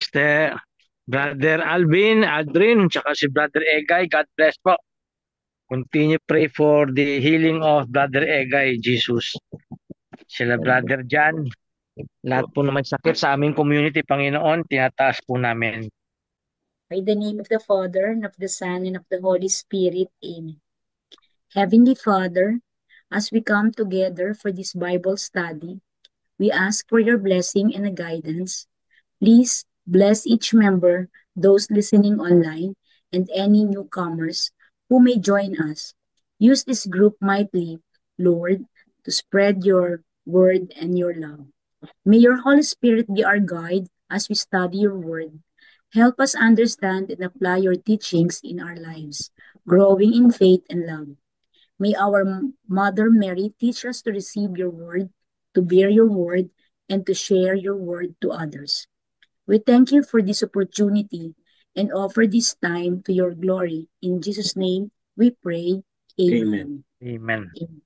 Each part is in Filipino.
Sister Brother Alvin, Aldrin, tsaka si Brother Egay. God bless po. Continue pray for the healing of Brother Egay, Jesus. Sila Brother Jan, lahat po naman sakit sa aming community, Panginoon, tinataas po namin. By the name of the Father, and of the Son, and of the Holy Spirit. Amen. Heavenly Father, as we come together for this Bible study, we ask for your blessing and guidance. Please bless each member, those listening online, and any newcomers who may join us. Use this group mightily, Lord, to spread your word and your love. May your Holy Spirit be our guide as we study your word. Help us understand and apply your teachings in our lives, growing in faith and love. May our Mother Mary teach us to receive your word, to bear your word, and to share your word to others. We thank you for this opportunity and offer this time to your glory. In Jesus' name we pray. Amen. Amen. In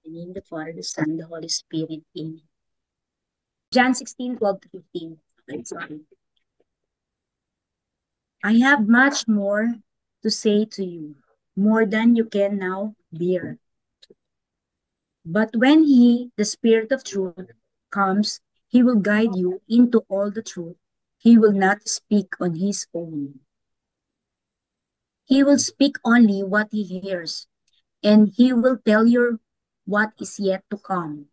the name of the Father, the Son, and the Holy Spirit. Amen. John 16:12-15. Okay, sorry. I have much more to say to you, more than you can now bear. But when he, the Spirit of truth, comes, he will guide you into all the truth. He will not speak on his own. He will speak only what he hears, and he will tell you what is yet to come.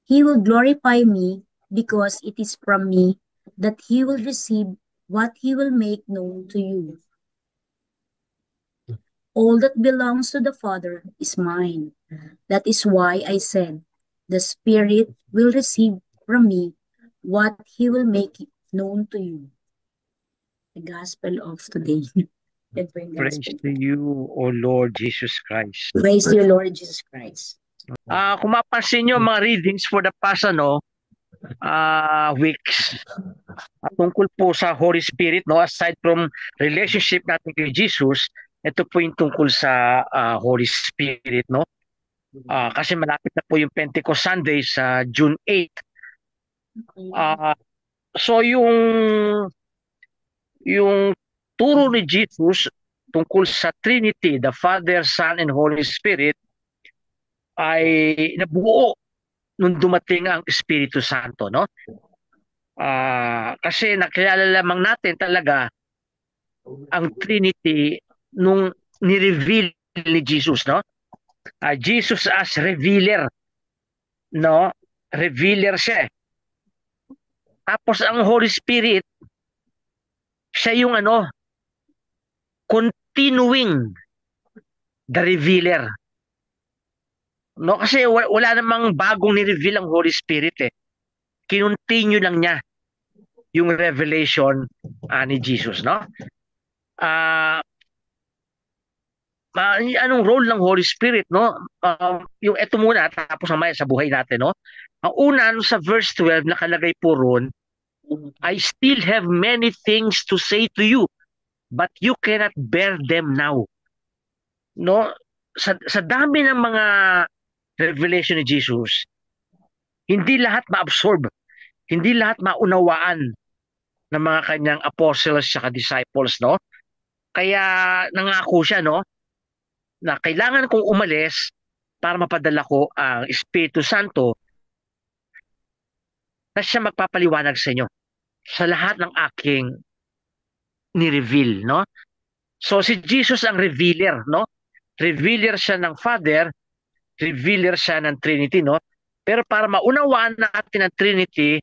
He will glorify me because it is from me that he will receive what he will make known to you. All that belongs to the Father is mine. That is why I said, the Spirit will receive from me what he will make known to you. The Gospel of today. Praise to you, O Lord Jesus Christ. Praise to you, Lord Jesus Christ. Kung mapansin nyo, mga readings for the past weeks, tungkol po sa Holy Spirit, no, aside from relationship natin kay Jesus, ito po yung tungkol sa Holy Spirit, no. Kasi malapit na po yung Pentecost Sunday sa June 8. So yung turo ni Jesus tungkol sa Trinity, the Father, Son, and Holy Spirit, ay nabuo nung dumating ang Espiritu Santo, no? Kasi nakilala lamang natin talaga ang Trinity nung ni-reveal ni Jesus, no? Jesus as revealer, no? Revealer siya. Tapos ang Holy Spirit, siya yung continuing the revealer. No, kasi wala namang bagong ni-reveal ang Holy Spirit eh. Kinontinue lang niya yung revelation ni Jesus, no? Anong role ng Holy Spirit, no? Yung eto muna tapos mamaya sa buhay natin, no? Ang una sa verse 12 nakalagay po ron, I still have many things to say to you, but you cannot bear them now. No? Sa dami ng mga revelation ni Jesus, hindi lahat ma-absorb, hindi lahat maunawaan ng mga kanyang apostles at disciples, no? Kaya nangako siya, no, na kailangan kong umalis para mapadala ko ang Espiritu Santo na siya magpapaliwanag sa inyo sa lahat ng aking ni-reveal, no? So si Jesus ang revealer, no? Revealer siya ng Father, revealer siya ng Trinity, no? Pero para maunawaan natin ang Trinity,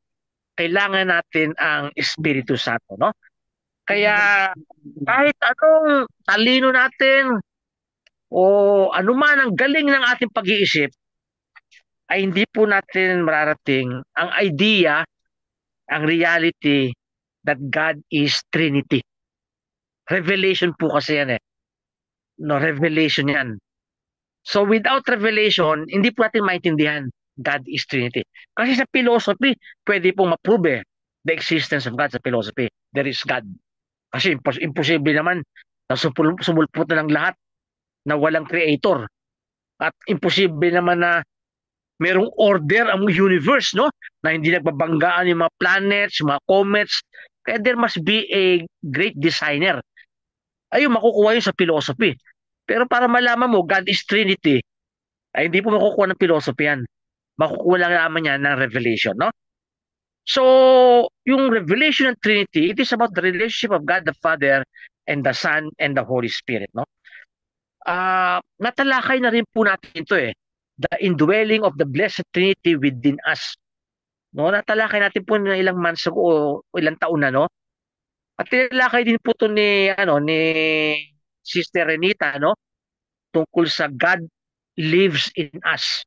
kailangan natin ang Espiritu Santo, no? Kaya kahit anong talino natin o anuman ang galing ng ating pag-iisip, ay hindi po natin mararating ang idea, ang reality that God is Trinity. Revelation po kasi yan eh. No, revelation yan. So without revelation, hindi po natin maintindihan God is Trinity. Kasi sa philosophy, pwede pong ma-prove the existence of God sa philosophy. There is God. Kasi imposible naman na sumulpot na ng lahat na walang creator. At imposible naman na merong order ang universe, no? Na hindi nagbabanggaan yung mga planets, mga comets. Kaya there must be a great designer. Ayun, makukuha yun sa philosophy. Pero para malaman mo, God is Trinity, ay hindi po makukuha ng philosophy yan. Makukuha lang naman yan ng revelation, no? So, yung revelation ng Trinity, it is about the relationship of God the Father and the Son and the Holy Spirit, no? Natalakay na rin po natin ito eh. The indwelling of the Blessed Trinity within us. No, natalakay natin po ng ilang months ago o ilang taon na, no? At tinalakay din po to ni Sister Renita, no? Tungkol sa God lives in us.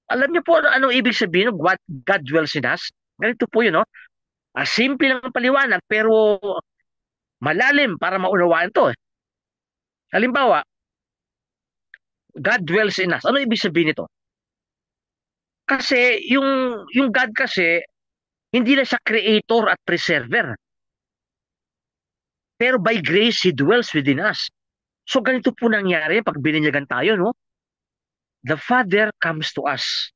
Alam niyo po anong ibig sabihin ng God dwells in us? Ganito po yun, no? Simple lang ang paliwanag pero malalim para maunawaan to. Halimbawa, God dwells in us. Ano ibig sabihin nito? Kasi yung God kasi hindi na siya creator at preserver. Pero by grace, He dwells within us. So ganito po nangyari pag bininyagan tayo, no? The Father comes to us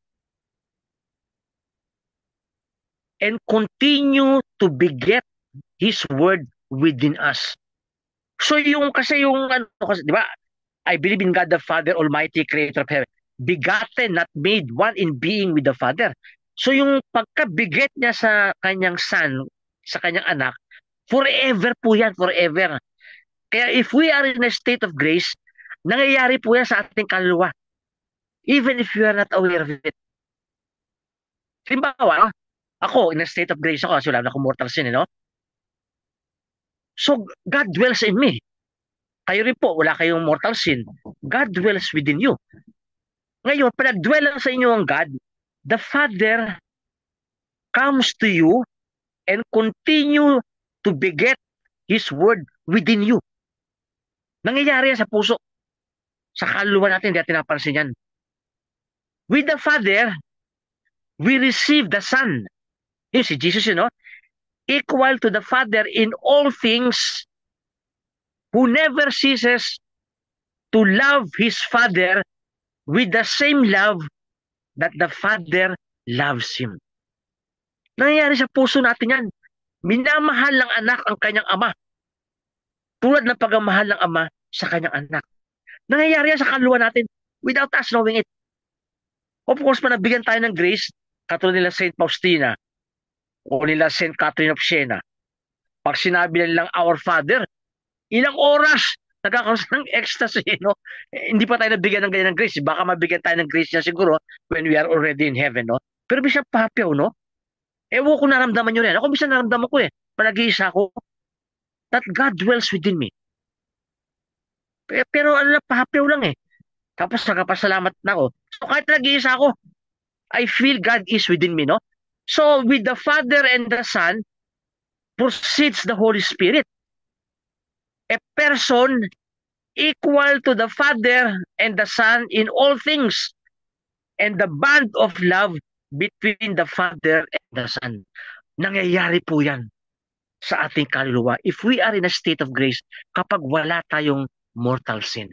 and continue to beget His word within us. So kasi yung ano kasi, di ba? I believe in God the Father, Almighty Creator of heaven. Begotten, not made, one in being with the Father. So yung pagkabiget niya sa kanyang son, sa kanyang anak, forever po yan, forever. Kaya if we are in a state of grace, nangyayari po yan sa ating kaluluwa. Even if you are not aware of it. Halimbawa, ako, in a state of grace ako kasi wala na akong mortal sin, no? So, God dwells in me. Kayo rin po, wala kayong mortal sin. God dwells within you. Ngayon, pag nag-dwell lang sa inyo ang God, the Father comes to you and continue to beget His word within you. Nangyayari yan sa puso. Sa kaluluwa natin, hindi natin napansin yan. With the Father, we receive the Son. Yun si Jesus, you know, equal to the Father in all things, who never ceases to love His Father with the same love that the Father loves Him. Nangyayari sa puso natin yan. Minamahal ng anak ang kanyang ama. Tulad ng pagmamahal ng ama sa kanyang anak. Nangyayari yan sa kaluluwa natin without us knowing it. Of course, panabigyan tayo ng grace, katulad nila Saint Faustina o nila Saint Catherine of Siena. Pag sinabi nilang Our Father, ilang oras nagkakaroon ng ecstasy, no? Hindi pa tayo nabigyan ng ganyan ng grace. Baka mabigyan tayo ng grace niya siguro when we are already in heaven, no? Pero bisa pahapiaw, no? Ewan ko naramdaman nyo rin. Ako bisa naramdaman ko eh. Panag-iisa ko, that God dwells within me. Pero ano na, pahapiaw lang eh. Tapos nagpasalamat na ako. So kahit nag-iisa ako, I feel God is within me, no? So with the Father and the Son, proceeds the Holy Spirit. A person equal to the Father and the Son in all things. And the bond of love between the Father and the Son. Nangyayari po yan sa ating kaluluwa if we are in a state of grace kapag wala tayong mortal sin.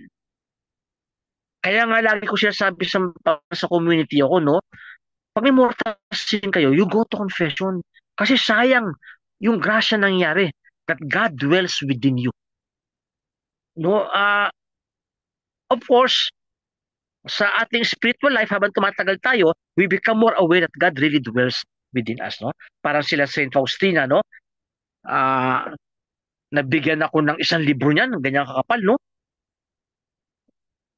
Kaya nga lagi ko siya sabi sa community ako, no? Pag may mortal sin kayo, you go to confession. Kasi sayang yung grasya nangyari that God dwells within you. No, of course, sa ating spiritual life, habang tumatagal tayo, we become more aware that God really dwells within us, no? Parang sila Saint Faustina, no? Nabigyan ako ng isang libro niyan, ganyan kakapal, no?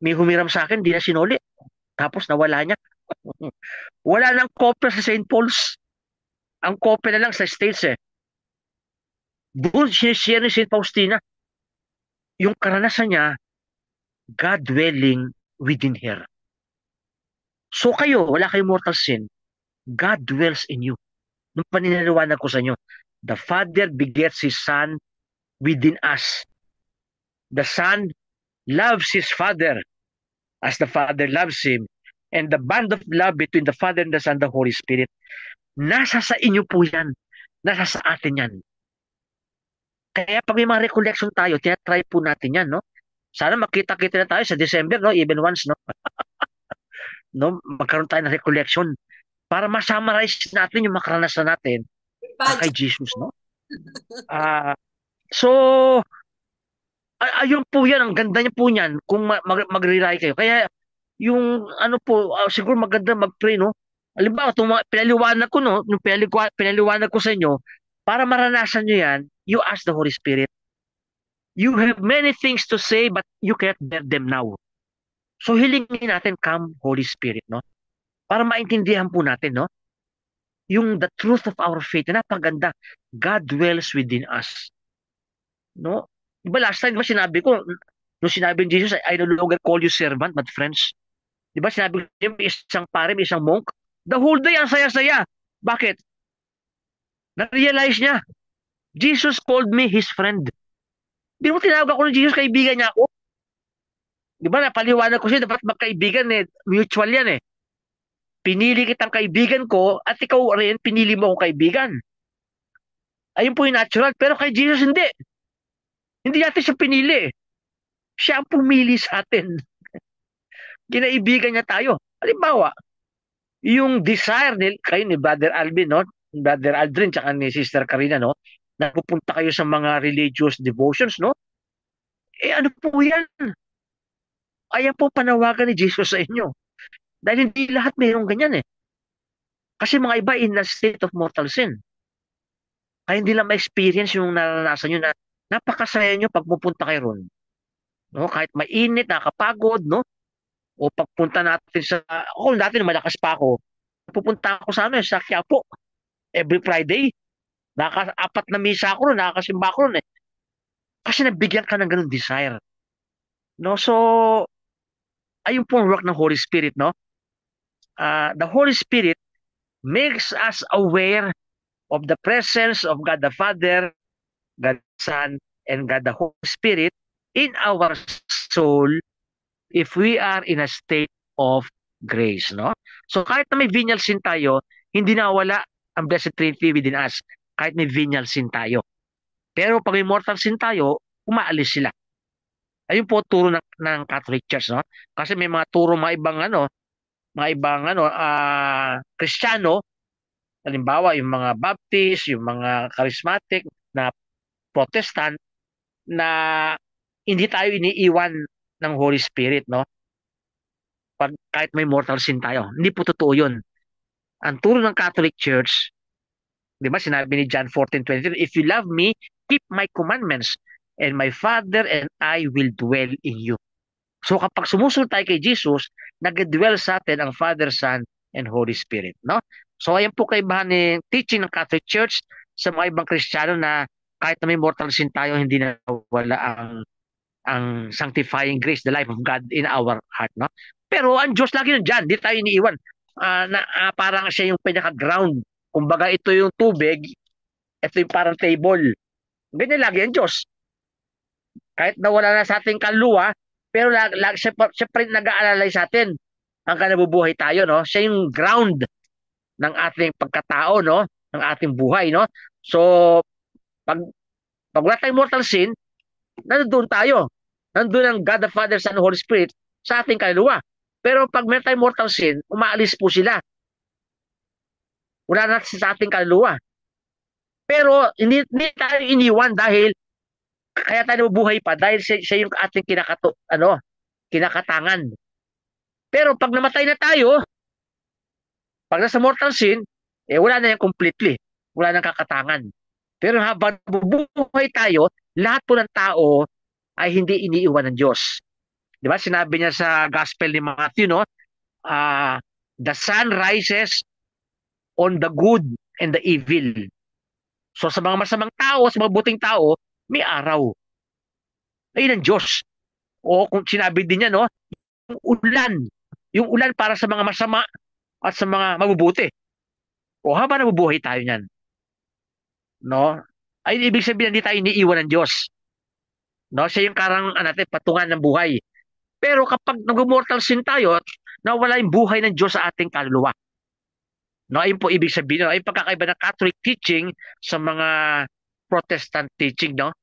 May humiram sa akin, di na sinuli. Tapos nawala niya. Wala nang kopya sa St. Paul's. Ang kopya na lang sa States, eh. Doon sinishare ni Saint Faustina yung karanasan niya, God dwelling within her. So kayo, wala kayong mortal sin, God dwells in you. Nung paninaliwanag ko sa inyo, the Father begets His Son within us. The Son loves His Father as the Father loves Him. And the bond of love between the Father and the Son, the Holy Spirit, nasa sa inyo po yan. Nasa sa atin yan. Kaya pag may mga recollection tayo, tinatry po natin yan, no? Sana makita-kita na tayo sa December, no? Even once, no? no? Magkaroon tayo ng recollection para ma-summarize natin yung makaranasan natin kay Budget. Jesus, no? Ah, so ayun po 'yan, ang ganda niya po niyan kung magre-rely kayo. Kaya yung ano po, siguro maganda mag-pray, no? Halimbawa, itong mga pinaliwanag ko, no? Yung pinaliwanag ko sa inyo, para maranasan nyo yan, you ask the Holy Spirit. You have many things to say, but you can't bear them now. So hilingin natin, come Holy Spirit, no? Para maintindihan po natin, no? Yung the truth of our faith, napaganda. God dwells within us. No? Diba last time, diba sinabi ko, nung sinabi ni Jesus, I no longer call you servant, but friends. Diba sinabi niya, may isang pare, may isang monk, the whole day, ang saya-saya. Bakit? Na-realize niya, Jesus called me his friend. Di mo tinawag ako ng Jesus, kaibigan niya ako. Di ba, napaliwanag ko siya, dapat magkaibigan eh. Mutual yan eh. Pinili kitang kaibigan ko at ikaw rin, pinili mo akong kaibigan. Ayun po yung natural. Pero kay Jesus, hindi. Hindi natin siya pinili. Siya ang pumili sa atin. Kinaibigan niya tayo. Halimbawa, yung desire kayo ni Brother Alvin, no? Brother Aldrin, tsaka ni Sister Karina, no? Napupunta kayo sa mga religious devotions, no? Eh ano po yan? Ayan po panawagan ni Jesus sa inyo. Dahil hindi lahat mayroong ganyan eh. Kasi mga iba in a state of mortal sin. Kaya hindi lang ma-experience yung naranasan nyo na napakasaya nyo pag pupunta kayo ron. No? Kahit mainit, nakakapagod, no? O pagpunta natin sa... Ako dati malakas pa ako. Pupunta ako sa sa Quiapo. Every Friday. Nakaka-apat na misa ako ron, nakakasimba ako ron eh. Kasi nabigyan ka ng ganun desire. No? So, ayun po ang work ng Holy Spirit, no? The Holy Spirit makes us aware of the presence of God the Father, God the Son, and God the Holy Spirit in our soul if we are in a state of grace, no? So kahit na may venial sin tayo, hindi nawala ang Blessed Trinity within us kahit may venial sin tayo. Pero pag may mortal sin tayo, umaalis sila. Ayun po turo ng Catholic Church, no? Kasi may mga turo mga ibang Kristiyano, halimbawa yung mga Baptist, yung mga charismatic na Protestant na hindi tayo iniiwan ng Holy Spirit, no? Pag kahit may mortal sin tayo. Hindi po totoo 'yun. Ang turo ng Catholic Church, 'di ba, sinabi ni John 14:23, if you love me, keep my commandments, and my Father and I will dwell in you. So kapag sumusunod tayo kay Jesus, nag-dwell sa atin ang Father, Son, and Holy Spirit, no? So ayan po kaibahan ni teaching ng Catholic Church sa mga ibang Kristiyano na kahit na may mortal sin tayo, hindi na wala ang sanctifying grace, the life of God in our heart, no? Pero ang Diyos lagi nandiyan, di tayo iniiwan. Parang siya yung pinaka-ground. Kumbaga ito yung tubig, ito yung parang table. Ganyan lagi ang Diyos. Kahit nawala na sa ating kaluluwa, pero siya pa rin nag-aalalay sa atin hanggang nabubuhay tayo, no? Siya yung ground ng ating pagkatao, no? Ng ating buhay, no? So, pag, pag wala tayong mortal sin, nandoon tayo. Nandoon ang God the Father, Son, Holy Spirit sa ating kaluluwa. Pero pag meron tayong mortal sin, umaalis po sila. Wala na sa ating kaluluwa. Pero hindi tayo iniwan dahil kaya tayo nabubuhay pa dahil siya yung ating kinakatangan. Pero pag namatay na tayo, pag nasa mortal sin, wala na yan completely. Wala nang kakatangan. Pero habang bubuhay tayo, lahat po ng tao ay hindi iniiwan ng Diyos. Di ba? Sinabi niya sa Gospel ni Matthew, no? The sun rises on the good and the evil. So sa mga masamang tao, sa mga buting tao, may araw. Ayun ang Diyos. O kung sinabi din niya, no? Yung ulan. Yung ulan para sa mga masama at sa mga mabubuti. O habang nabubuhay tayo niyan, no? Ay ibig sabihin hindi tayo iniiwan ng Diyos. No? Siya yung natin, patungan ng buhay. Pero kapag nag-mortal sin tayo, nawala yung buhay ng Diyos sa ating kaluluwa. No, ayun po ibig sabihin, no? Ay pagkakaiba ng Catholic teaching sa mga Protestant teaching, no?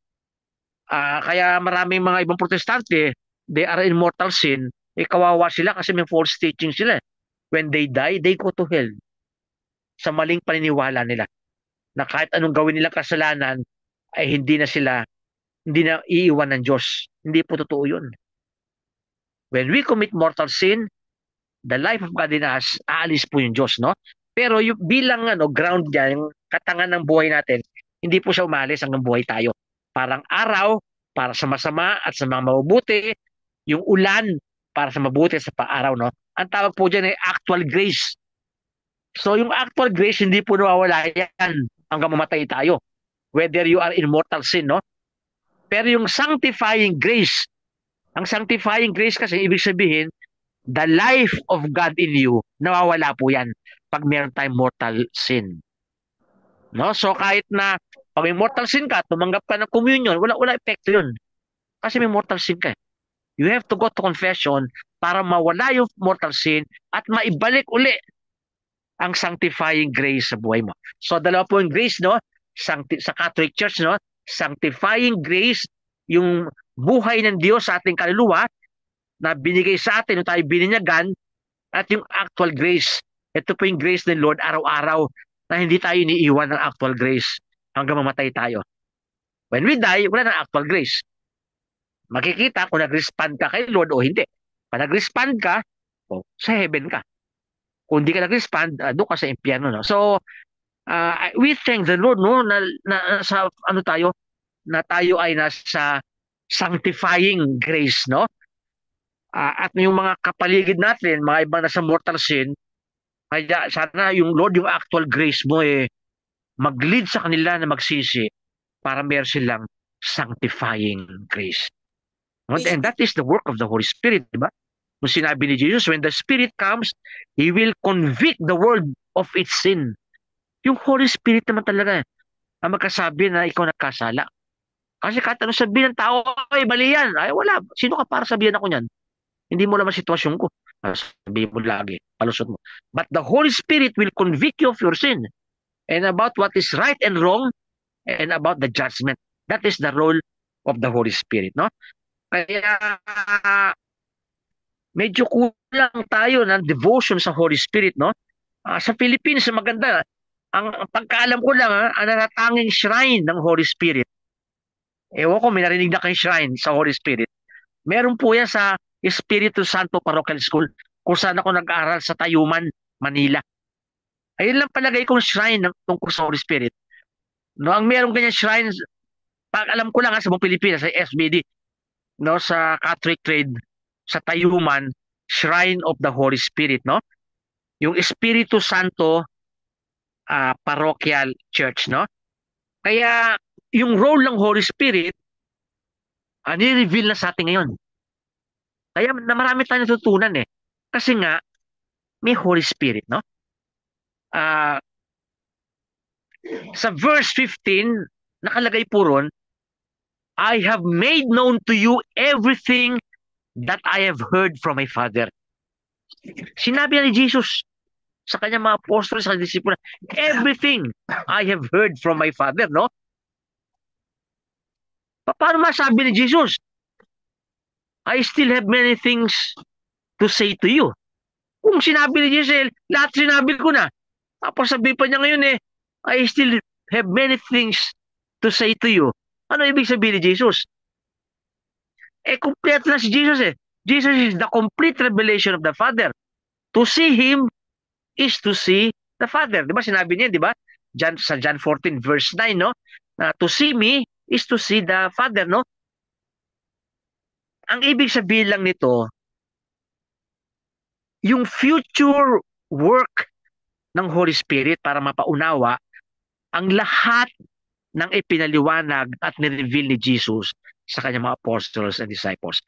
Kaya maraming mga ibang Protestante, they are in mortal sin, kawawa sila kasi may false teaching sila. when they die, they go to hell sa maling paniniwala nila na kahit anong gawin nilang kasalanan ay hindi na iiwan ng Diyos. Hindi po totoo yun. When we commit mortal sin, the life of God in us, aalis po yung Diyos, no? Pero yung bilang ground niya, yung katangan ng buhay natin, hindi po siya umalis hanggang buhay tayo. Parang araw, para sa masama at sa mga mabubuti, yung ulan, para sa mabuti sa paaraw, no? Ang tawag po dyan ay actual grace. So yung actual grace, hindi po nawawala yan hanggang mamatay tayo. Whether you are in mortal sin, no? Pero yung sanctifying grace, ang sanctifying grace kasi, ibig sabihin, the life of God in you, nawawala po yan pag meron tayong mortal sin. No? So kahit na pag may mortal sin ka, tumanggap ka ng communion, wala epekto yun. Kasi may mortal sin ka. You have to go to confession para mawala yung mortal sin at maibalik uli ang sanctifying grace sa buhay mo. So dalawa po yung grace, no? Sa Catholic Church, no? Sanctifying grace, yung buhay ng Diyos sa ating kaluluwa na binigay sa atin nung tayo bininyagan, at yung actual grace. Ito po yung grace ng Lord araw-araw na hindi tayo iniiwan ng actual grace hanggang mamatay tayo. When we die, wala ng actual grace. Makikita kung nag-respond ka kay Lord o hindi. Pag nag-respond ka, sa heaven ka. Kung hindi ka nag-respond, doon ka sa impyerno. No? So, we thank the Lord, no, na sa tayo, na tayo ay nasa sanctifying grace, no? At yung mga kapaligid natin, mga ibang nasa mortal sin, kaya sana yung Lord, yung actual grace mo mag-lead sa kanila na magsisi para meron silang sanctifying grace. And that is the work of the Holy Spirit, di ba? Kung sinabi ni Jesus, when the Spirit comes, He will convict the world of its sin. Yung Holy Spirit naman talaga ang magkasabi na ikaw nagkasala. Kasi kahit anong sabihin ng tao, ay mali yan. Ay wala, sino ka para sabihin ako niyan? Hindi mo naman sitwasyon ko. Sabihin mo lagi, palusot mo. But the Holy Spirit will convict you of your sin and about what is right and wrong and about the judgment. That is the role of the Holy Spirit, no? Kaya medyo kulang tayo ng devotion sa Holy Spirit, no? Sa Philippines, maganda. Ang pagkaalam ko lang, ang natatanging shrine ng Holy Spirit. Ewan ko, may narinig na kayong shrine sa Holy Spirit. Meron po yan sa Espiritu Santo Parochial School kung saan ako nag-aaral sa Tayuman, Manila. Ayun lang palagay kong shrine tungkol sa Holy Spirit. No, ang meron ganyan shrine, pag alam ko lang sa buong Pilipinas, sa SBD, no, sa Catholic Trade, sa Tayuman, Shrine of the Holy Spirit, no? Yung Espiritu Santo Parochial Church, no? Kaya yung role ng Holy Spirit, ni-reveal na sa atin ngayon. Kaya na marami tayong natutunan Kasi nga, may Holy Spirit, no? Sa verse 15, nakalagay po ron, I have made known to you everything that I have heard from my Father. Sinabi ni Jesus sa kanyang mga apostol, sa disipulo, everything I have heard from my Father, no? Paano masabi ni Jesus? I still have many things to say to you. Kung sinabi ni Jesus, lahat sinabi ko na. Tapos sabi pa niya ngayon I still have many things to say to you. Ano ibig sabihin ni Jesus? Complete na si Jesus Jesus is the complete revelation of the Father. To see Him is to see the Father. Di ba sinabi niya, di ba? Sa John 14 verse 9, no? To see me is to see the Father, no? Ang ibig sabihin lang nito, yung future work ng Holy Spirit para mapaunawa ang lahat ng ipinaliwanag at nireveal ni Jesus sa kanyang mga apostles and disciples.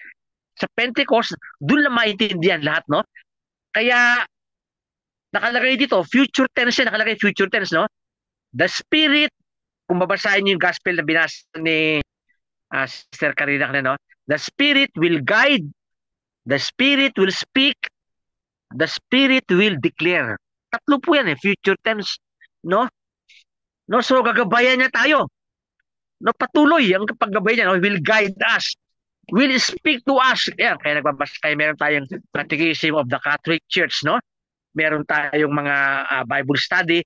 Sa Pentecost, doon lang maintindihan lahat, no? Kaya, nakalagay dito, future tense nakalagay future tense, no? The Spirit, kung babasahin niyo yung gospel na binasa ni Sister Karina, no? The Spirit will guide, the Spirit will speak, the Spirit will declare. Tatlo po yan future tense, no? No, so gagabayan niya tayo. No, patuloy ang paggabayan niya, no? Will guide us, will speak to us. Yan, kaya meron tayong Catechism of the Catholic Church, no? meron tayong mga Bible study.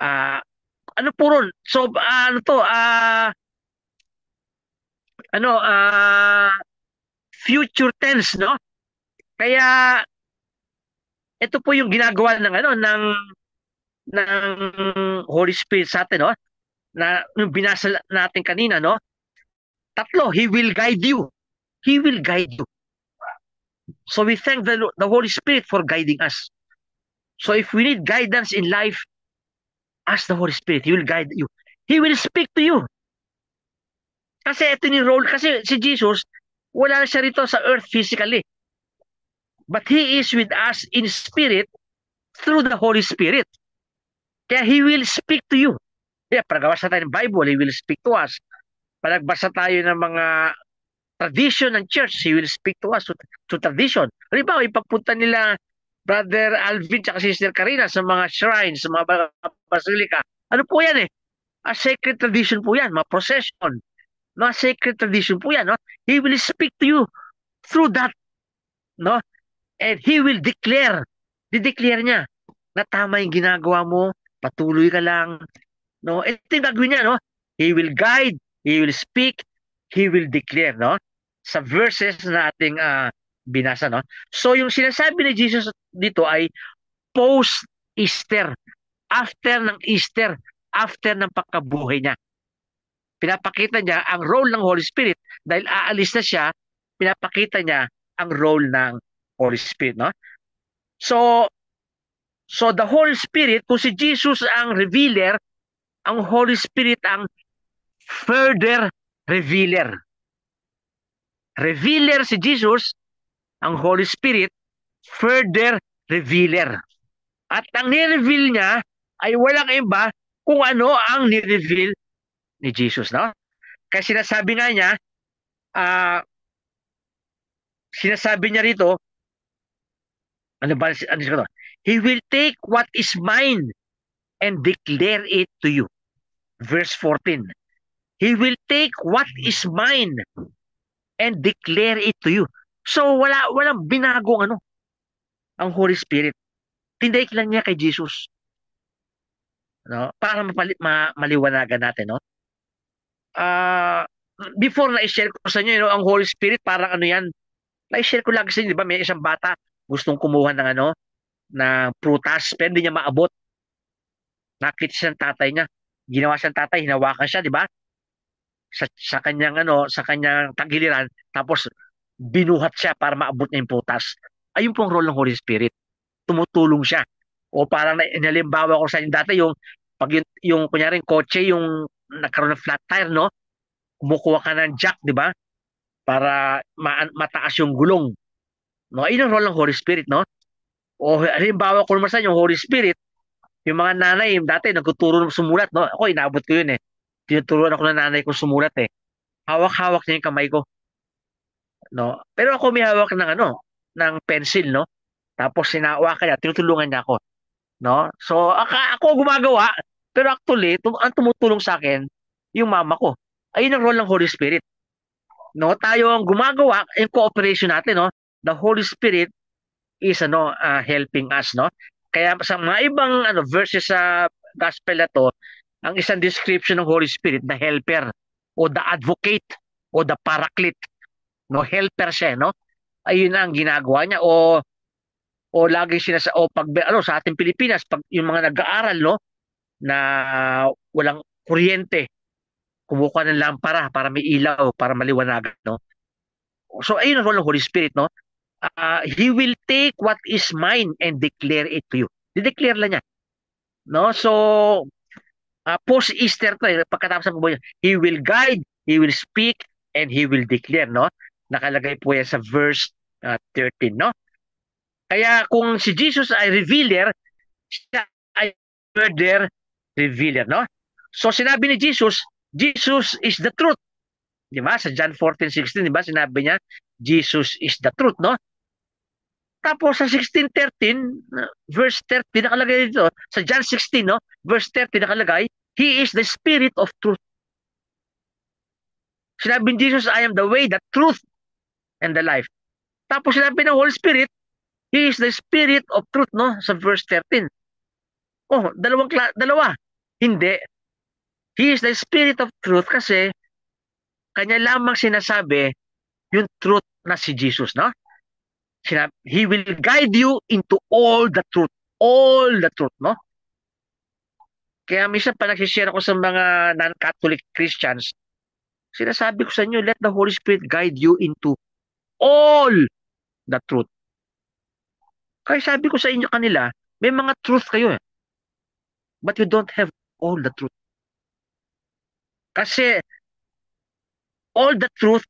Ah, ano po ron? So, ano to? Ano, future tense, no? Kaya, ito po yung ginagawa ng, ng Holy Spirit sa atin, no? Na, yung binasa natin kanina, no? Tatlo, He will guide you. He will guide you. So we thank the Holy Spirit for guiding us. So if we need guidance in life, ask the Holy Spirit. He will guide you. He will speak to you. Kasi ito ni role, kasi si Jesus, wala na siya rito sa earth physically. But He is with us in spirit through the Holy Spirit. Kaya He will speak to you. Kaya pag-abasa tayo ng Bible, He will speak to us. Pag nagbasa tayo ng mga tradition ng church, He will speak to us to tradition. Halimbawa, ipagpunta nila Brother Alvin at Sister Karina sa mga shrines, sa mga basilika. Ano po yan eh? A sacred tradition po yan, mga procession. No, sacred tradition po yan. No? He will speak to you through that. No? And He will declare. Dideclare niya na tama yung ginagawa mo, patuloy ka lang. No? Ito yung gagawin niya. No? He will guide, He will speak, He will declare. No? Sa verses na ating binasa. No? So yung sinasabi ni Jesus dito ay post-Easter. After ng Easter, after ng pagkabuhay niya. Pinapakita niya ang role ng Holy Spirit dahil aalis na siya, pinapakita niya ang role ng Holy Spirit, no? So the Holy Spirit, kung si Jesus ang revealer, ang Holy Spirit ang further revealer. Revealer si Jesus, ang Holy Spirit, further revealer. At ang ni-reveal niya ay walang iba kung ano ang ni-reveal ni Jesus, no? Kasi sinasabi nga niya, sinasabi niya rito, ano ba, ano siya, He will take what is mine and declare it to you. Verse 14. He will take what is mine and declare it to you. So walang binagong ang Holy Spirit. Tindig lang niya kay Jesus. No? Para maliwanagan natin, no? Before na i-share ko sa inyo, ang Holy Spirit parang ano yan, na-share ko lagi sa inyo, di ba? May isang bata gustong kumuha ng na prutas, pero hindi niya maabot. Nakita siya ng tatay niya. Ginawa siyang tatay, hinawakan siya, di ba? Sa kanyang sa kanyang tagiliran, tapos binuhat siya para maabot niya yung prutas. Ayun pong role ng Holy Spirit. Tumutulong siya. O parang inalimbawa ko sa inyo dati pag yung kunyari kotse yung nagkaroon ng flat tire, no? Kumukuha ka ng jack, di ba? Para mataas yung gulong. No, ayun ang role ng Holy Spirit, no? O halimbawa ko naman sa inyo, yung Holy Spirit, yung mga nanay, dati nagtuturo ng sumulat, no? Ako, inabot ko yun eh. Tinuturuan ako ng nanay ko sumulat eh. Hawak-hawak niya yung kamay ko, no? Pero ako may hawak ng ng pencil, no? Tapos sinawakan niya, tinutulungan niya ako, no? So, ako gumagawa, pero actually, ang tumutulong sa akin, yung mama ko. Ayun ang role ng Holy Spirit. No, tayo ang gumagawa, yung cooperation natin, no? The Holy Spirit is helping us, no? Kaya sa mga ibang verses sa gospel na to, ang isang description ng Holy Spirit, the helper o the advocate o the paraclete, no? Helper siya, no? Ayun ang ginagawa niya o lagi pag sa ating Pilipinas, pag yung mga nag-aaral, no, na walang kuryente, kumukuha ng lampara para may ilaw, para maliwanagan, no? So ayun ang role ng Holy Spirit, no? He will take what is mine and declare it to you. Dideclare lang niya. No? So, post-Easter to, pagkatapos ng buhay, He will guide, He will speak, and He will declare. No? Nakalagay po yan sa verse 13. No? Kaya kung si Jesus ay revealer, siya ay further revealer. No? So, sinabi ni Jesus, Jesus is the truth. Di ba? Sa John 14:16, di ba? Sinabi niya, Jesus is the truth, no? Tapos sa 16:13, verse 30 nakalagay dito, sa John 16, no, verse 30 nakalagay, He is the Spirit of truth. Sinabi ni Jesus, I am the way, the truth, and the life. Tapos sinabi ng Holy Spirit, He is the Spirit of truth, no? Sa verse 13. Oh, dalawa. Hindi. He is the Spirit of truth kasi kanya lamang sinasabi yung truth na si Jesus, no? He will guide you into all the truth. All the truth, no? Kaya minsan pa nagsishare ako sa mga non-Catholic Christians, sinasabi ko sa inyo, let the Holy Spirit guide you into all the truth. Kaya sabi ko sa inyo kanila, may mga truth kayo eh. But you don't have all the truth. Kasi all the truth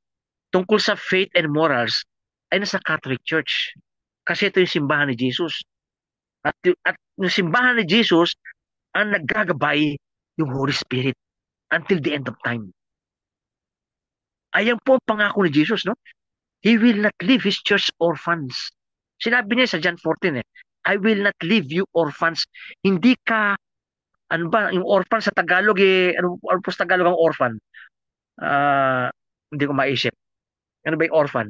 tungkol sa faith and morals ay nasa Catholic Church. Kasi ito yung simbahan ni Jesus. At yung simbahan ni Jesus ang naggagabay yung Holy Spirit until the end of time. Ayan po ang pangako ni Jesus, no? He will not leave His church orphans. Sinabi niya sa John 14 eh, I will not leave you orphans. Hindi ka, ano ba, yung orphan sa Tagalog eh, ano po sa Tagalog ang orphan? Hindi ko maisip. Ano ba yung orphan?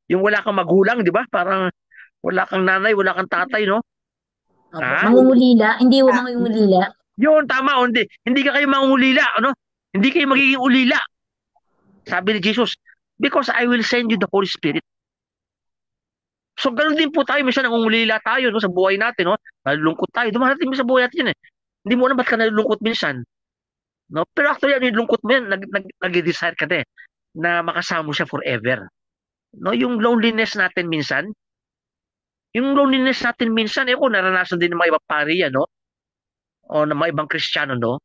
Yung wala kang magulang, di ba? Parang wala kang nanay, wala kang tatay, no? Opo. Ha? Mangungulila. Hindi ho mangungulila. Yun, tama. Hindi ka kayo mangulila, ano? Hindi kayo magiging ulila. Sabi ni Jesus, because I will send you the Holy Spirit. So, ganun din po tayo. Minsan nangungulila tayo no, sa buhay natin. No? Nalulungkot tayo. Dumarating mo sa buhay natin yun eh. Hindi mo alam ba't ka nalulungkot minsan. No? Pero actually, ano yung lungkot mo yan? Nag-desire ka din na makasama siya forever. No? Yung loneliness natin minsan, eh kung naranasan din ng mga ibang pari yan, no? O ng mga ibang Kristiyano, no?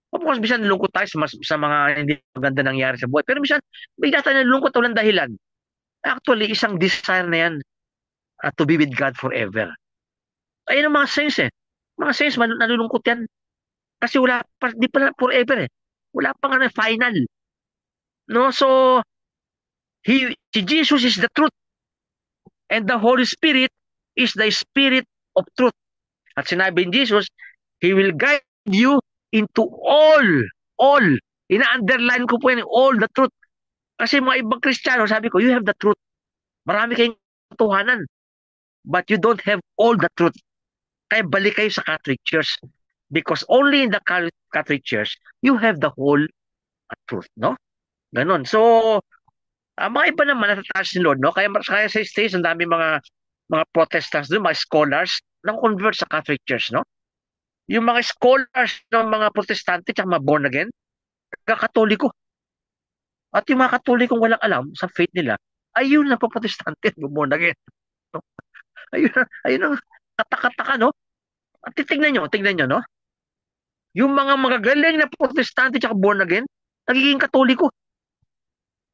Of course, minsan nalulungkot tayo sa mga hindi maganda nangyari sa buhay. Pero minsan, may tayo nalulungkot walang dahilan. Actually, isang desire na yan to be with God forever. Ayun ang mga saints eh. Mga saints, nalulungkot yan. Kasi di pa forever eh. Wala pa nga na final. No? So, si Jesus is the truth. And the Holy Spirit is the Spirit of truth. At sinabi ni Jesus, He will guide you into all. Ina-underline ko po yan, all the truth. Kasi mga ibang Kristiyano, sabi ko, you have the truth. Marami kayong katotohanan. But you don't have all the truth. Kaya balik kayo sa Catholic Church. Because only in the Catholic Church, you have the whole truth, no? Ganon. So, mga iba naman natataas ni Lord, no? Kaya sa States, ang dami mga Protestants doon, mga scholars, nang convert sa Catholic Church, no? Yung mga scholars ng mga Protestante at mga born again, Katoliko. At yung mga Katolikong walang alam sa faith nila, ayun na po Protestante, born again. No? Ayun ang katakataka, no? At tingnan nyo, no? Yung mga magagaling na Protestante at born again, nagiging Katoliko.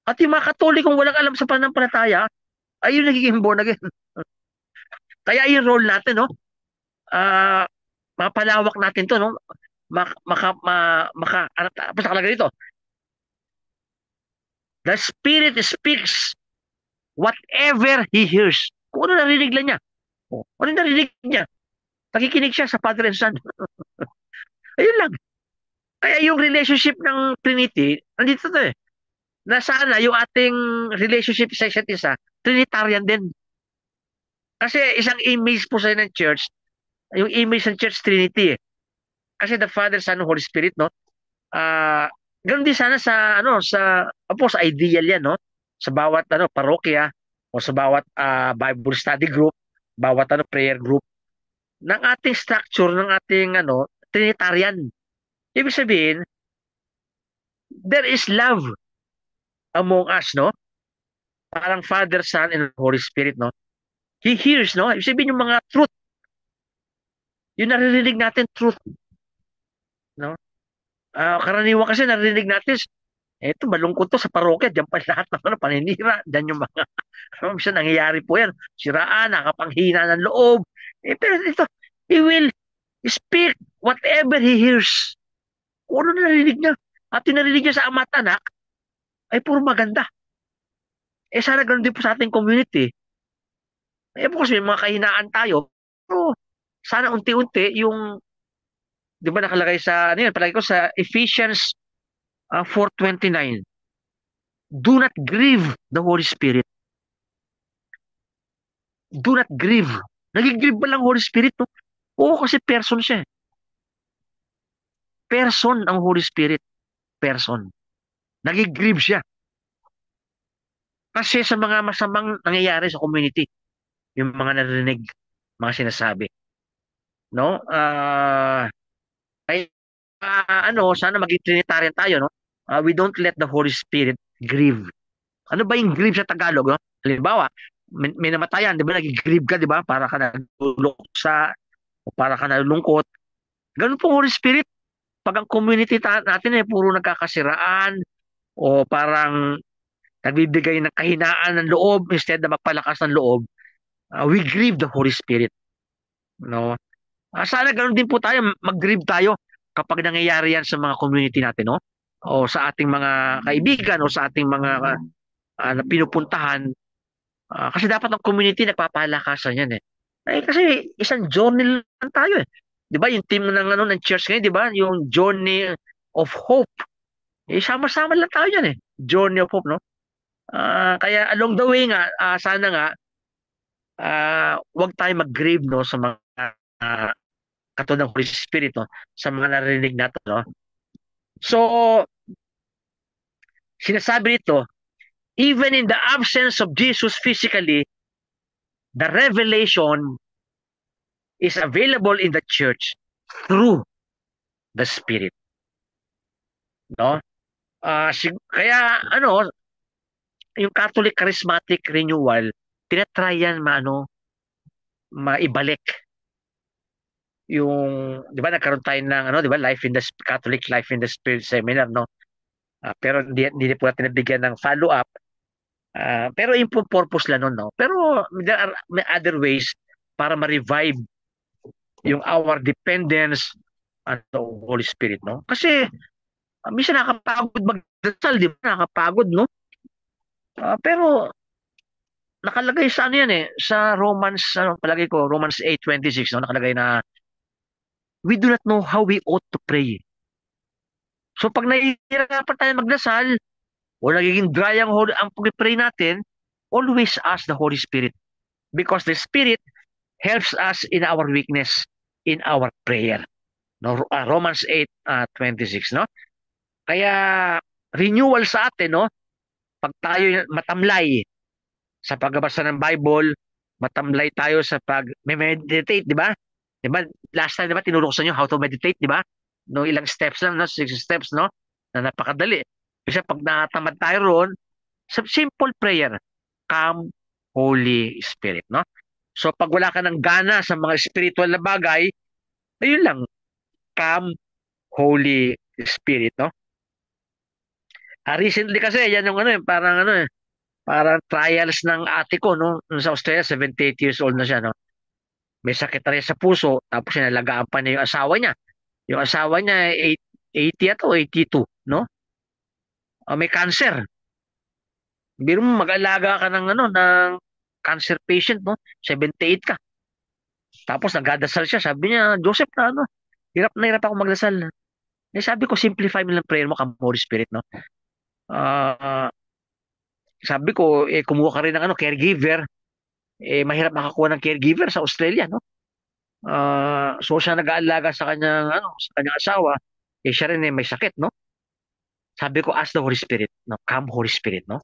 At yung mga Katolikong walang alam sa pananampalataya, ayun nagiging born again. Kaya yung role natin, no? Mapalawak natin to, no? Ano nakalagay dito? The Spirit speaks whatever He hears. Kung ano narinig lang niya. Ano narinig niya? Nakikinig siya sa Father and Son. Ayun lang. Kaya yung relationship ng Trinity, nandito to eh. Na sana yung ating relationship sa isa't isa, Trinitarian din. Kasi isang image po sa ng church, yung image ng church Trinity eh. Kasi the Father, Son, Holy Spirit, no? Ganun din sana sa ideal yan, no? Sa bawat parokya o sa bawat Bible study group, bawat prayer group ng ating structure ng ating Trinitarian. Ibig sabihin, there is love among us, no? Parang Father, Son, and Holy Spirit, no? He hears, no? Ibig sabihin yung mga truth. Yung naririnig natin, truth. No? Karaniwan kasi naririnig natin, eto, malungkot to sa parokya, diyan pa lahat ng paninira, diyan yung mga, minsan nangyayari po yan, siraan, nakapanghina ng loob. Pero ito, He will speak whatever He hears. Kung ano narinig niya. At yung narinig niya sa ama at anak, ay puro maganda. Sana ganun din po sa ating community. Po kasi may mga kahinaan tayo, pero sana unti-unti yung, di ba nakalagay sa, palagi ko sa Ephesians 4:29. Do not grieve the Holy Spirit. Do not grieve. Nagigrieve ba lang Holy Spirit, no? Oo, kasi person siya. Person ang Holy Spirit. Person. Nagigrieve siya. Kasi sa mga masamang nangyayari sa community, yung mga narinig, mga sinasabi. No? Ay, sana maging Trinitarian tayo, no? We don't let the Holy Spirit grieve. Ano ba yung grieve sa Tagalog, no? Halimbawa, may namatayan, di ba? Nag-grieve ka, di ba? Para ka naluluksa, o para ka nalulungkot. Ganun po Holy Spirit. Pag ang community natin puro nagkakasiraan o parang nagbibigay ng kahinaan ng loob instead na magpalakas ng loob, we grieve the Holy Spirit. No? Sana ganun din po tayo, mag-grieve tayo kapag nangyayari yan sa mga community natin, no? O sa ating mga kaibigan o sa ating mga na pinupuntahan. Kasi dapat ang community nagpapalakasan yan eh. Kasi isang journey lang tayo eh. 'Di ba yung team ng church ngayon, 'di ba? Yung journey of hope. Sama-sama lang tayo yan eh. Journey of hope, no? Kaya along the way nga, sana nga wag tayo mag-grieve no sa mga uh, katulad ng Holy Spirit no, sa mga narinig natin, no? So, sinasabi nito, even in the absence of Jesus physically, the revelation is available in the church through the Spirit, no? Kaya yung Catholic Charismatic Renewal, tinatry yan maibalik yung, 'di ba nagkaroon tayo ng di ba, Catholic Life in the Spirit seminar, no? Pero hindi po natin nabigyan ng follow-up. Pero yung purpose lang nun, no? Pero may other ways para ma-revive yung our dependence on the Holy Spirit, no? Kasi minsan nakakapagod magdasal, di ba? Nakakapagod, no? Pero nakalagay sa yan sa Romans, palagay ko, Romans 8:26, no? Nakalagay na we do not know how we ought to pray. So pag nahihirapan tayo magdasal, o nagiging dry ang pag-pray natin, always ask the Holy Spirit. Because the Spirit helps us in our weakness, in our prayer. No, Romans 8:26, no? Kaya renewal sa atin, no? Pag tayo matamlay sa pagbabasa ng Bible, matamlay tayo sa pag-meditate, di ba? Di ba? Last time, di ba, tinuro ko sa inyo how to meditate, di ba? No, ilang steps lang, no? 6 steps, no? Na napakadali. Kasi pag natamad tayo roon, simple prayer, come, Holy Spirit, no? So pag wala ka ng gana sa mga spiritual na bagay, ayun lang, come, Holy Spirit, no? Recently kasi, yan yung parang trials ng ate ko, no? Nung sa Australia, 78 years old na siya, no? May sakit na rin sa puso, tapos sinalagaan pa niya yung asawa niya. Yung asawa niya, 80 at o 82, no? May cancer. Biro mo, mag-alaga ka ng cancer patient, no? 78 ka. Tapos nagdadasal siya. Sabi niya, Joseph, hirap na hirap ako magdasal. Sabi ko, simplify mo lang prayer mo, come Holy Spirit, no? Ah, sabi ko, kumuha ka rin ng caregiver. Mahirap makakuha ng caregiver sa Australia, no? So siya nag-aalaga sa kanyang asawa. Siya rin may sakit, no? Sabi ko, ask the Holy Spirit, no? Come Holy Spirit, no?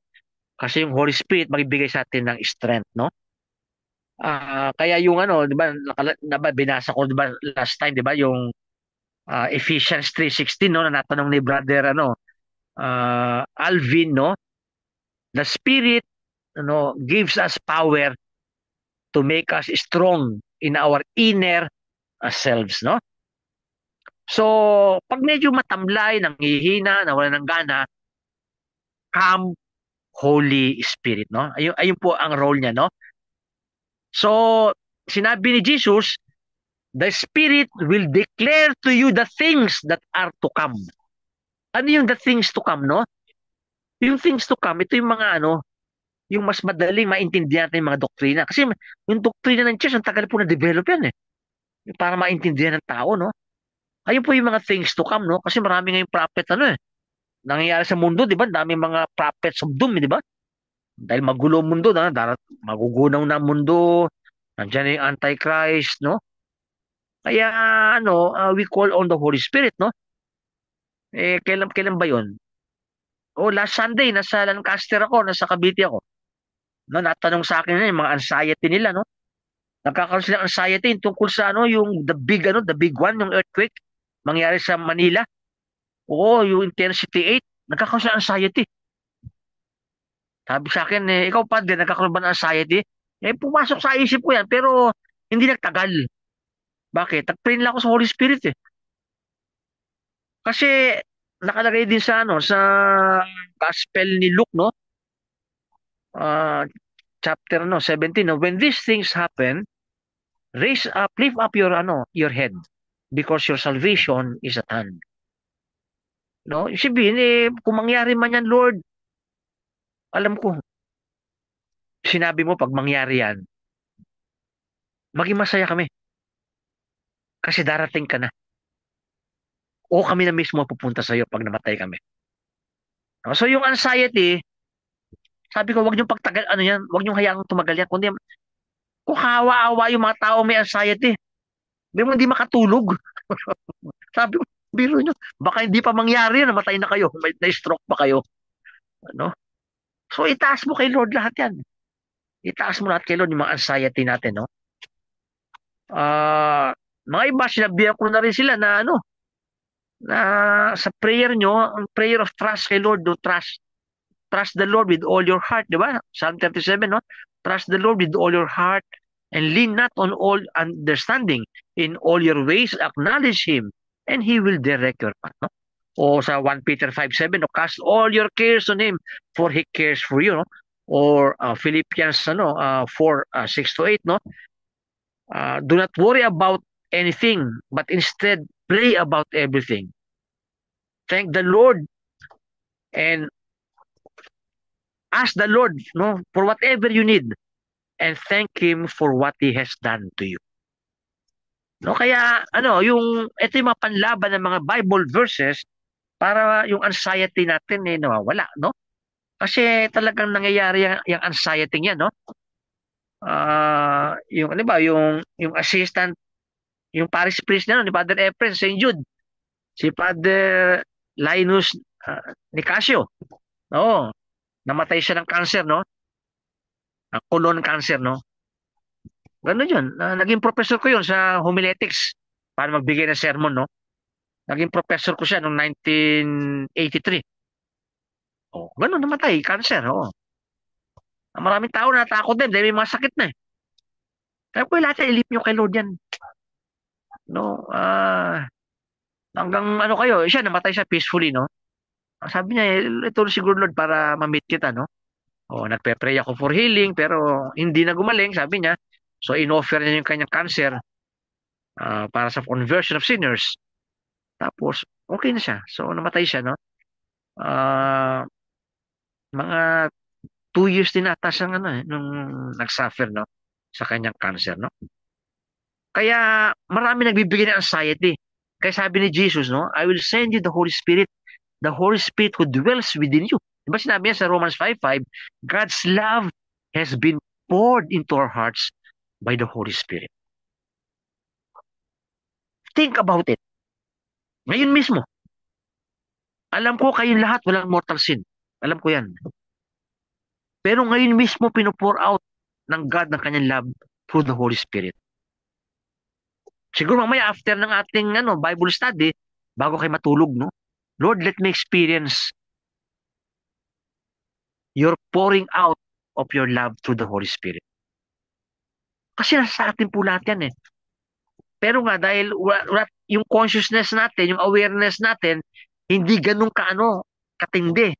Kasi yung Holy Spirit magbibigay sa atin ng strength, no? Kaya yung di ba, binasa ko, di ba, last time, di ba, yung Ephesians 3:16, no, na natanong ni brother, Alvin, no? The Spirit, gives us power to make us strong in our inner selves, no? So, pag medyo matamlay, nanghihina, nawala ng gana, come Holy Spirit, no? Ayun po ang role niya, no? So, sinabi ni Jesus, the Spirit will declare to you the things that are to come. Ano yung the things to come, no? Yung things to come, ito yung mga yung mas madaling maintindihan natin yung mga doktrina. Kasi yung doktrina ng church, ang tagal po na-develop yan eh. Para maintindihan ng tao, no? Ayun po yung mga things to come, no? Kasi marami ngayong prophet, nangyayari sa mundo, di ba? Daming mga prophets of doom, di ba? Dahil magulo ang mundo na, magugunaw na ang mundo, nandiyan na yung Antichrist, no? Kaya we call on the Holy Spirit, no? Kailan ba 'yon? Oh, last Sunday nasa Lancaster ako, nasa Cavite ako. No, natanong sa akin yung mga anxiety nila, no? Nagkakaroon sila ng anxiety tungkol sa yung the big one, yung earthquake mangyari sa Manila. Oo, yung intensity 8, nagkakaroon sila ng anxiety. Sabi sa akin, ikaw pa din, nagkakaroon ba ng anxiety? Pumasok sa isip ko yan, pero hindi nagtagal. Bakit? Nag-pray lang ako sa Holy Spirit eh. Kasi nakalagay din sa Gospel ni Luke, no? Ah, chapter 17, no? When these things happen, lift up your head because your salvation is at hand. No? Ibig sabihin, kung mangyari man yan, Lord, alam ko, sinabi mo pag mangyari yan, maging masaya kami kasi darating ka na. O kami na mismo pupunta sa iyo pag namatay kami. No? So yung anxiety, sabi ko, wag niyong pagtagal, wag niyong hayaang tumagal yan. Kundi, kung kawa-awa yung mga tao may anxiety, hindi makatulog. Sabi ko, biro nyo, baka hindi pa mangyari, namatay na kayo, may na-stroke pa kayo. Ano? So itaas mo kay Lord lahat yan. Itaas mo lahat kay Lord yung mga anxiety natin, no? Mga iba, sinabihan ko na rin sila na sa prayer nyo, ang prayer of trust kay Lord, do trust the Lord with all your heart, di ba? Psalm 37, no? Trust the Lord with all your heart and lean not on all understanding. In all your ways, acknowledge Him and He will direct your path, no? O sa 1 Peter 5:7, no? Cast all your cares on Him for He cares for you, no? Or Philippians 4, 6 to 8, no? Do not worry about anything, but instead pray about everything. Thank the Lord and ask the Lord, no, for whatever you need, and thank Him for what He has done to you. No, kaya ito yung mga panlaban ng mga Bible verses para yung anxiety natin nawawala, no? Kasi talagang nangyayari yung anxiety niya, no? Yung ano ba, yung assistant, yung parish priest na, no, ni Father Efren St. Jude, si Father Linus Nicasio. Oo, namatay siya ng cancer, no? Colon cancer, no? Ganun yun. Naging professor ko yun sa homiletics para magbigay ng sermon, no? Naging professor ko siya noong 1983. Oh, ganun, namatay. Cancer, oh. Maraming tao natakot din dahil may mga sakit na eh. Kaya po lahat ilip nyo kay Lord yan. No? Hanggang kayo, siya namatay siya peacefully, no? Sabi niya, ito siguro Lord para ma-meet kita, no? O, nagpe-pray ako for healing, pero hindi na gumaling, sabi niya. So, in-offer niya yung kanyang cancer para sa conversion of sinners. Tapos, okay na siya. So, namatay siya, no? Ah, mga 2 years din ata siyang nung nag-suffer, no? Sa kanyang cancer, no? Kaya, marami nagbibigay ng anxiety. Kaya sabi ni Jesus, no? I will send you the Holy Spirit who dwells within you. Diba sinabi niya sa Romans 5:5, God's love has been poured into our hearts by the Holy Spirit. Think about it. Ngayon mismo, alam ko kayong lahat walang mortal sin. Alam ko yan. Pero ngayon mismo pinopour out ng God ng kanyang love through the Holy Spirit. Siguro mamaya after ng ating Bible study, bago kayo matulog, no? Lord, let me experience your pouring out of your love through the Holy Spirit. Kasi nasa atin po lahat yan eh. Pero nga dahil yung consciousness natin, yung awareness natin, hindi ganun katindi.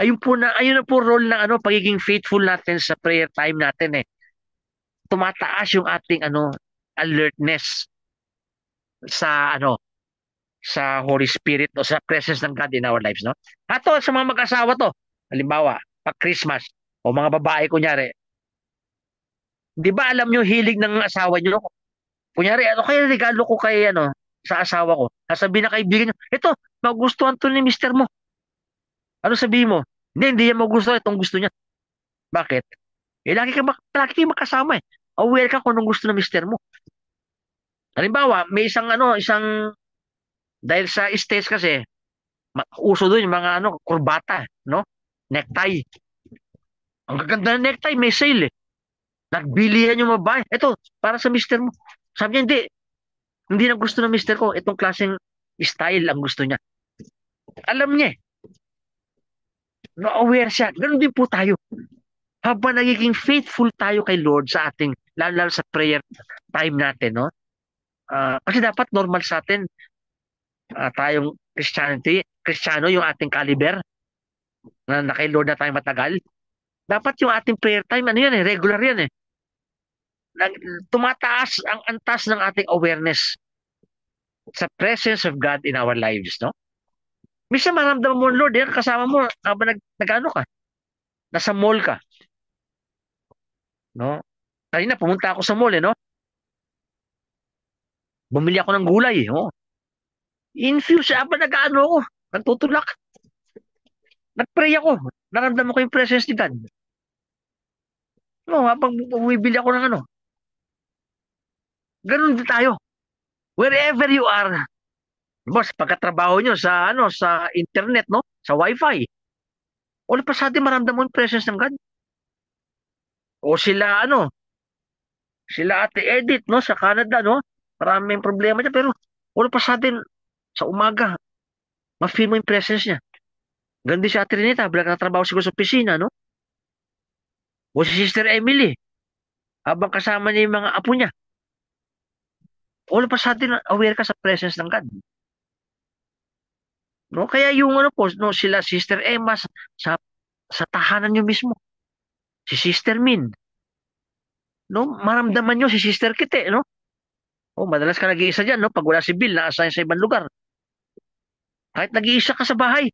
Ayun na po role ng pagiging faithful natin sa prayer time natin eh. Tumataas yung ating alertness sa sa Holy Spirit o sa presence ng God in our lives, no? Ato sa mga mag-asawa to, halimbawa, pag Christmas o mga babae kunyari, 'di ba alam nyo hilig ng asawa nyo? Kunyari, ano kaya regalo ko kay sa asawa ko? Sasabihin na kaibigan nyo, ito, magustuhan to ni mister mo. Ano sabihin mo? Hindi yan magustuhan, itong gusto niya. Bakit? Lagi kang makasama eh. Aware ka kung anong gusto ng mister mo. Halimbawa, may isang dahil sa States kasi, uso doon yung mga kurbata, no? Necktie. Ang gaganda ng necktie, may sale eh. Nagbilihan yung babae. Ito, para sa mister mo. Sabi niya, hindi. Hindi na gusto ng mister ko. Itong klaseng style ang gusto niya. Alam niya eh. No-aware siya. Ganun din po tayo. Habang nagiging faithful tayo kay Lord sa ating, lalo sa prayer time natin, no? Kasi dapat normal sa atin, tayong Kristiyano yung ating caliber, na kay Lord na tayo matagal. Dapat yung ating prayer time, ano yan eh, regular yan eh. Tumataas ang antas ng ating awareness sa presence of God in our lives, no? Minsan maramdaman mo, Lord, yan, kasama mo, habang nag-ano ka, nasa mall ka, no? Kanina, pumunta ako sa mall, eh, no? Bumili ako ng gulay, oh. Infuse, habang nag-ano ako, nagtutulak, nag-pray ako, naramdaman ko yung presence ni God. No, habang bumibili ako ng ganun din tayo. Wherever you are, boss, pagkatrabaho nyo sa internet, no? Sa wifi, wala pa sa atin maramdaman mo yung presence ng God. O sila Ate Edith, no? Sa Canada, no? Maraming problema dyan, pero wala pa sa atin sa umaga, ma-feel mo yung presence niya. Ganun din si Ate Renita, habang nakatrabaho siguro sa opisina, no? O si Sister Emily, habang kasama niya yung mga apo niya. Wala pa sa atin, aware ka sa presence ng God. No? Kaya yung po, no, sila Sister Emma sa, sa tahanan niyo mismo. Si Sister Min, no? Maramdaman niyo si Sister Kite, no? Oh, madalas ka nag-iisa diyan, no? Pag wala si Bill, na-assign sa ibang lugar. Kahit nag-iisa ka sa bahay,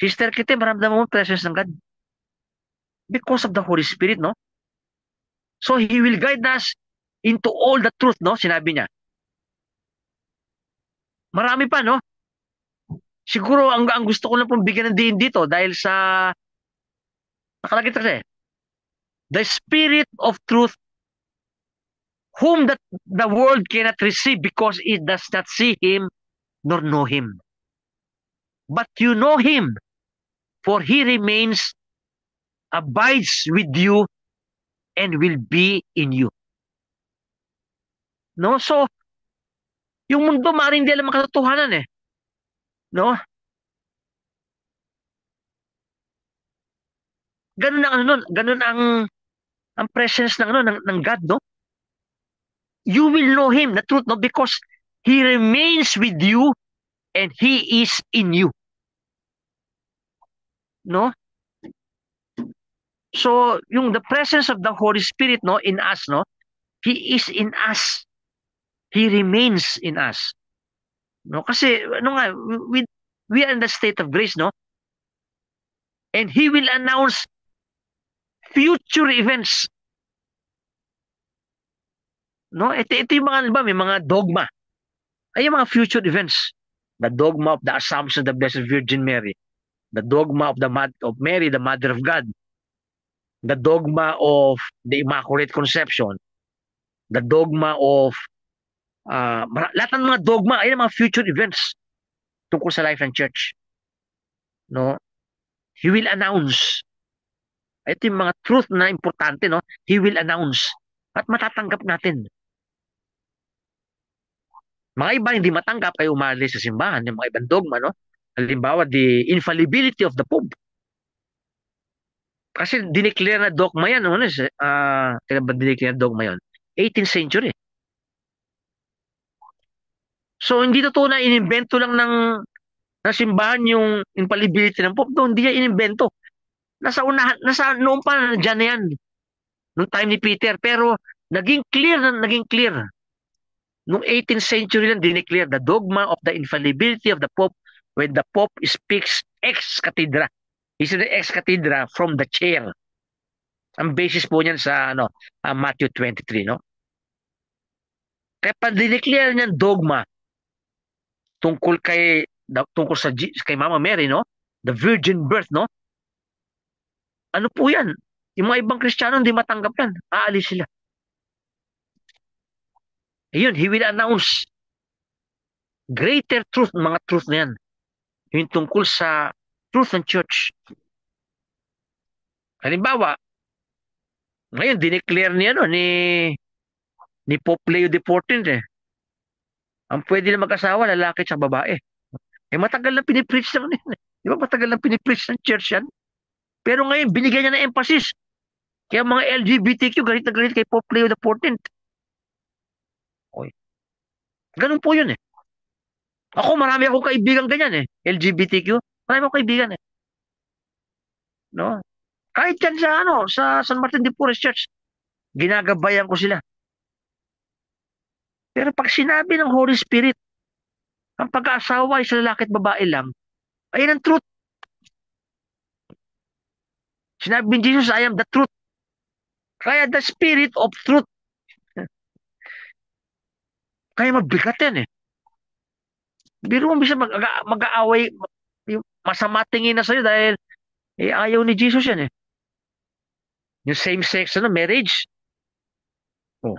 Sister Kite, maramdaman mo ang presence ng God. Because of the Holy Spirit, no? So, He will guide us into all the truth, no? Sinabi niya. Marami pa, no? Siguro, ang gusto ko lang pong bigyan ng diin dito dahil sa, nakalagay kasi, the Spirit of truth whom the world cannot receive because it does not see Him nor know Him. But you know Him, for He remains, abides with you, and will be in you. No? So, yung mundo maaaring hindi alam ang katotohanan eh. No? Ganun ang ganun ang presence ng ng God, no? You will know Him, the truth, no? Because He remains with you and He is in you. No? So, yung the presence of the Holy Spirit, no, in us, no? He is in us. He remains in us. No? Kasi, we are in the state of grace, no? And He will announce future events. No? Ito yung mga, may mga dogma. Ay, yung mga future events. The dogma of the Assumption of the Blessed Virgin Mary. The dogma of Mary, the Mother of God. The dogma of the Immaculate Conception. The dogma of lahat ng mga dogma ay mga future events tungkol sa life ng church. No? He will announce. Ito yung mga truth na importante, no? He will announce. At matatanggap natin. Mga iba hindi matanggap kaya umalis sa simbahan, yung mga ibang dogma, no? Halimbawa, the infallibility of the Pope. Kasi dineclare na dogma yan, kailan ba dineclare na dogma yan? 18th century. So, hindi totoo na inimbento lang ng simbahan yung infallibility ng Pope. No, hindi niya inimbento. Nasa noon pa na dyan na yan. Nung time ni Peter. Pero, naging clear. Nung 18th century lang dineclare the dogma of the infallibility of the Pope when the Pope speaks ex cathedra. He said ex cathedra from the chair. Ang basis po niyan sa Matthew 23, no? Kaya pag dineclare niyan dogma tungkol kay Mama Mary, no? The virgin birth, no? Ano po 'yan? Yung mga ibang Kristiyano hindi matanggap yan. Aalis sila. Ayun, he will announce greater truth, mga truth na yan. Yung tungkol sa truth and church. Halimbawa, ngayon, dineclare ni, ni Pope Leo XIV eh. Ang pwede na mag-asawa, lalaki at babae. Eh, matagal na pinipreach lang yan eh. Di ba matagal na pinipreach ng church yan? Pero ngayon, binigyan niya ng emphasis. Kaya mga LGBTQ, galit na galit kay Pope Leo XIV. Okay. Ganun po yun eh. Ako, marami akong kaibigan ganyan eh. LGBTQ. Marami akong kaibigan eh. No? Kahit yan sa, sa San Martin de Porres Church, ginagabayan ko sila. Pero pag sinabi ng Holy Spirit, ang pag-aasawa ay sa lalaki at babae lang, ayun ang truth. Sinabi ni Jesus, I am the truth. Kaya the spirit of truth. Kaya mabigat yan eh. Biro mo bisa mag-aaway, masama tingin na sa'yo dahil ayaw ni Jesus yan eh. Yung same-sex marriage. Oh,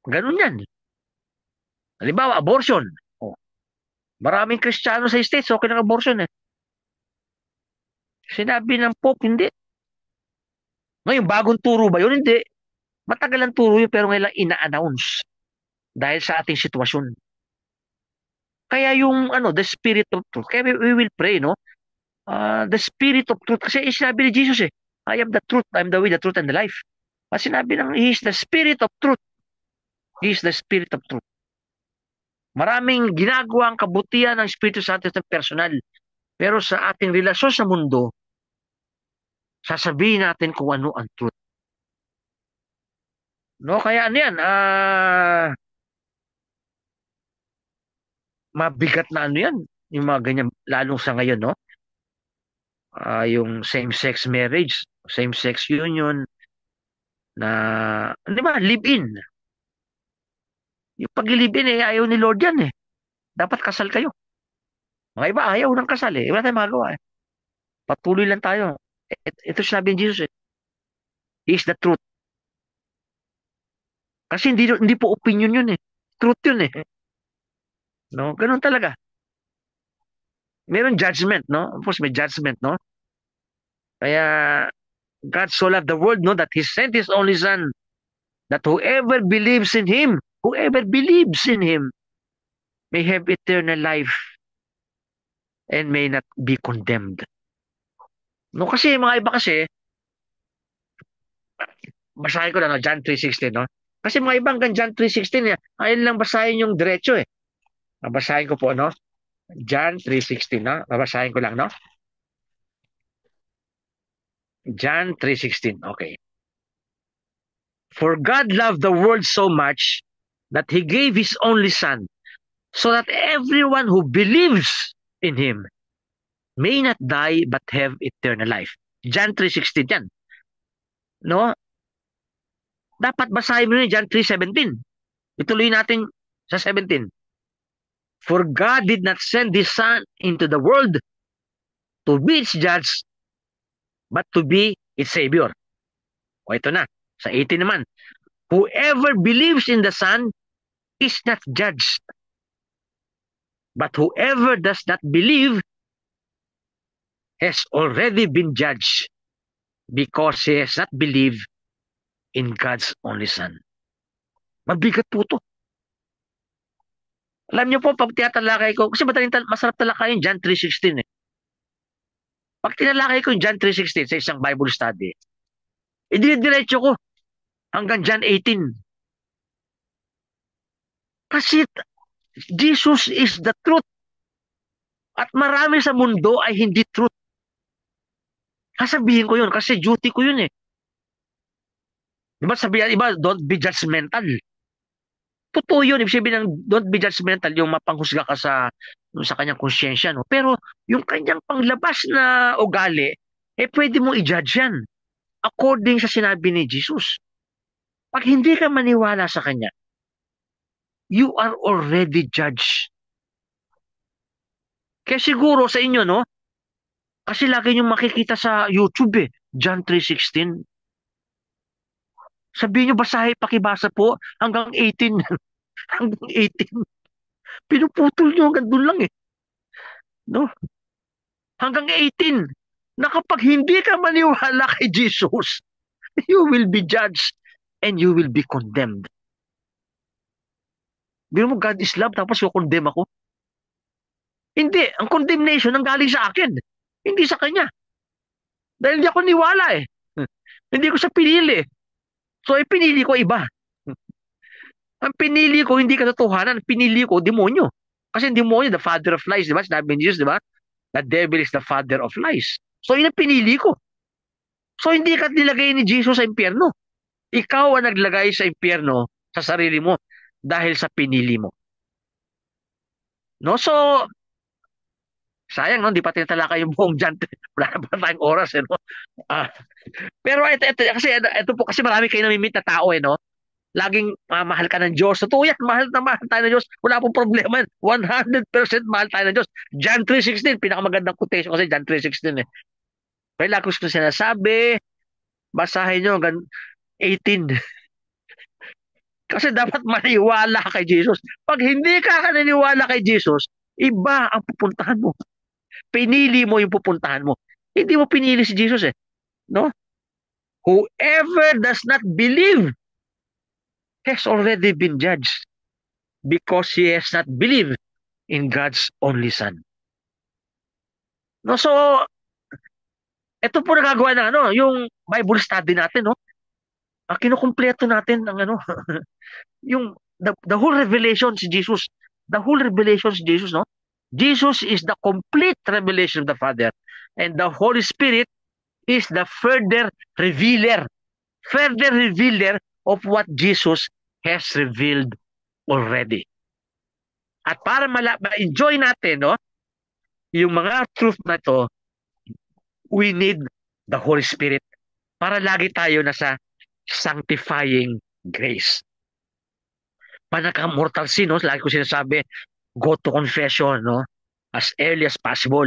ganun yan. Halimbawa, abortion. Oh, maraming Kristiyano sa States, okay ng abortion eh. Sinabi ng Pope, hindi. Ngayon, bagong turo ba yun? Hindi. Matagal ang turo yun, pero ngayon lang ina-announce. Dahil sa ating sitwasyon. Kaya yung, the spirit of truth. Kaya we will pray, no? The spirit of truth. Kasi sinabi ni Jesus eh, I am the truth, I am the way, the truth, and the life. Kasi sinabi He is the spirit of truth. He is the spirit of truth. Maraming ginagawa ang kabutihan ng Espiritu Santo sa personal. Pero sa ating relasyon sa mundo, sasabihin natin kung ano ang truth. No, kaya ano yan, mabigat na ano yan, yung mga ganyan, lalong sa ngayon, no? Yung same-sex marriage, same-sex union, na, di ba, live-in. Yung pag-live-in ayaw ni Lord yan eh. Dapat kasal kayo. Mga iba, ayaw ng kasal eh. Wala tayong magawa eh. Patuloy lang tayo. Ito sinabi ni Jesus eh. He is the truth. Kasi hindi po opinion yun eh. Truth yun eh. No? Ganun talaga. Meron judgment, no? Of course, may judgment, no? Kaya, God so loved the world, no? That He sent His only Son. That whoever believes in Him, may have eternal life and may not be condemned. No, kasi mga iba kasi, basahin ko na, no? John 3:16, no? Kasi mga ibang John 3:16, ayun lang basahin yung diretso eh. Basahin ko po, no? John 3:16, no? Babasahin ko lang, no? John 3:16, okay. For God loved the world so much that He gave His only Son, so that everyone who believes in Him may not die but have eternal life. John 3:16 yan. No? Dapat basahin mo yun, John 3:17. Ituloy natin sa 17. For God did not send His Son into the world to be its judge, but to be its Savior. O ito na, sa 18 naman. Whoever believes in the Son is not judged, but whoever does not believe has already been judged because he has not believed in God's only Son. Mabigat po to. Alam niyo po, pag tinatalakay ko, kasi masarap talakayin John 3:16 eh. Pag tinalakay ko yung John 3:16 sa isang Bible study, idinidiretso ko hanggang John 18. Kasi Jesus is the truth. At marami sa mundo ay hindi truth. Kasabihin ko yun kasi duty ko yun eh. Diba sabihan iba, don't be judgmental. Totoo yun. Ibig sabihin ng don't be judgmental, yung mapanghusga ka sa kanyang konsyensya. No? Pero yung kanyang panglabas na ugali, pwede mo i-judge yan. According sa sinabi ni Jesus. Pag hindi ka maniwala sa kanya, you are already judged. Kaya siguro sa inyo, no? Kasi lagi niyong makikita sa YouTube John 3:16. Sabihin niyo basahin, pakibasa po hanggang 18. Hanggang 18. Pinuputol niyo hanggang doon lang no? Hanggang 18. Na kapag hindi ka maniwala kay Jesus, you will be judged and you will be condemned. Biro mo, God is love, tapos condemn ako. Hindi, ang condemnation ang galing sa akin. Hindi sa kanya. Dahil hindi ako niwala Hindi ko siya pinili. So, pinili ko iba. Ang pinili ko, hindi katotohanan. Ang pinili ko, demonyo. Kasi ang demonyo, the father of lies, di ba? Sinabi ni Jesus, di ba? The devil is the father of lies. So, yun ang pinili ko. So, hindi ka nilagay ni Jesus sa impyerno. Ikaw ang naglagay sa impyerno sa sarili mo dahil sa pinili mo. No? So, sayang, no? Hindi pa tinatalakay yung buong John. Wala na pa tayong oras, no? Ah, pero ito po, kasi marami kayo namimit na tao, no? Laging mahal ka ng Diyos. Totoo yan, mahal na mahal tayo ng Diyos. Wala pong problema. 100% mahal tayo ng Diyos. John 3:16, pinakamagandang quotation kasi John 3:16 Pero lagi ko sinasabi, basahin nyo hanggang 18. Kasi dapat maniwala kay Jesus. Pag hindi ka naniniwala kay Jesus, iba ang pupuntahan mo. Pinili mo yung pupuntahan mo. Hindi mo pinili si Jesus no? Whoever does not believe has already been judged because he has not believed in God's only Son. No, so ito po nagagawa ng yung Bible study natin, no? Kinukumpleto natin ang yung the whole revelation si Jesus. The whole revelation si Jesus, no? Jesus is the complete revelation of the Father. And the Holy Spirit is the further revealer of what Jesus has revealed already. At para ma-enjoy natin, no, yung mga truth na to, we need the Holy Spirit para lagi tayo nasa sanctifying grace. Panaka-mortal sin, no, lagi ko sinasabi, go to confession, no, as early as possible.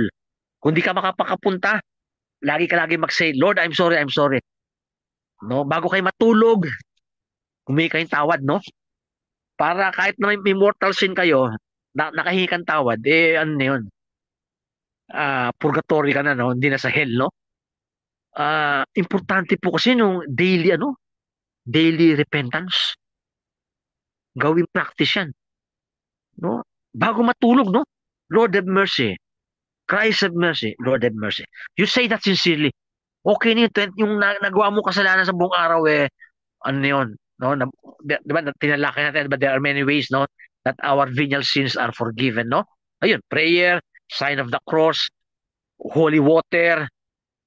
Kung di ka makapakapunta, lagi mag-say, Lord, I'm sorry, I'm sorry. No, bago kayo matulog, humingi kayong tawad, no? Para kahit na may mortal sin kayo, nakahingi kang tawad, ano na yun? Purgatory ka na, no? Hindi na sa hell, no? Importante po kasi nung daily repentance. Gawing practice yan, no? Bago matulog, no? Lord have mercy. Christ have mercy. Lord have mercy. You say that sincerely. Okay na yun. Yung nagawa mo kasalanan sa buong araw, ano yun, no? Di ba, tinalakay natin, but there are many ways, no? That our venial sins are forgiven, no? Ayun, prayer, sign of the cross, holy water,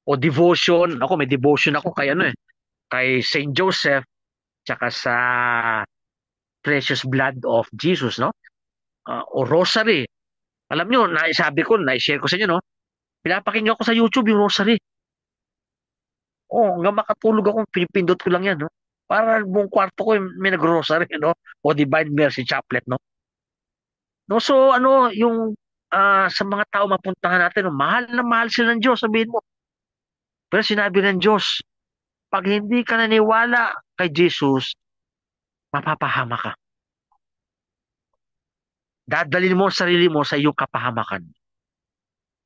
o devotion. Ako, may devotion ako kay kay Saint Joseph, tsaka sa precious blood of Jesus, no? O rosary. Alam nyo, nai-share ko sa inyo, no? Pinapakinggan ko sa YouTube yung rosary. Hanggang makatulog ako, pinipindot ko lang yan, no? Para buong kwarto ko may nag-rosary, no? O Divine Mercy Chaplet, no? No, so yung sa mga tao mapuntahan natin, no? Mahal na mahal sila ng Diyos, sabihin mo. Pero sinabi ng Diyos, pag hindi ka naniwala kay Jesus, mapapahama ka. Dadalhin mo ang sarili mo sa iyong kapahamakan.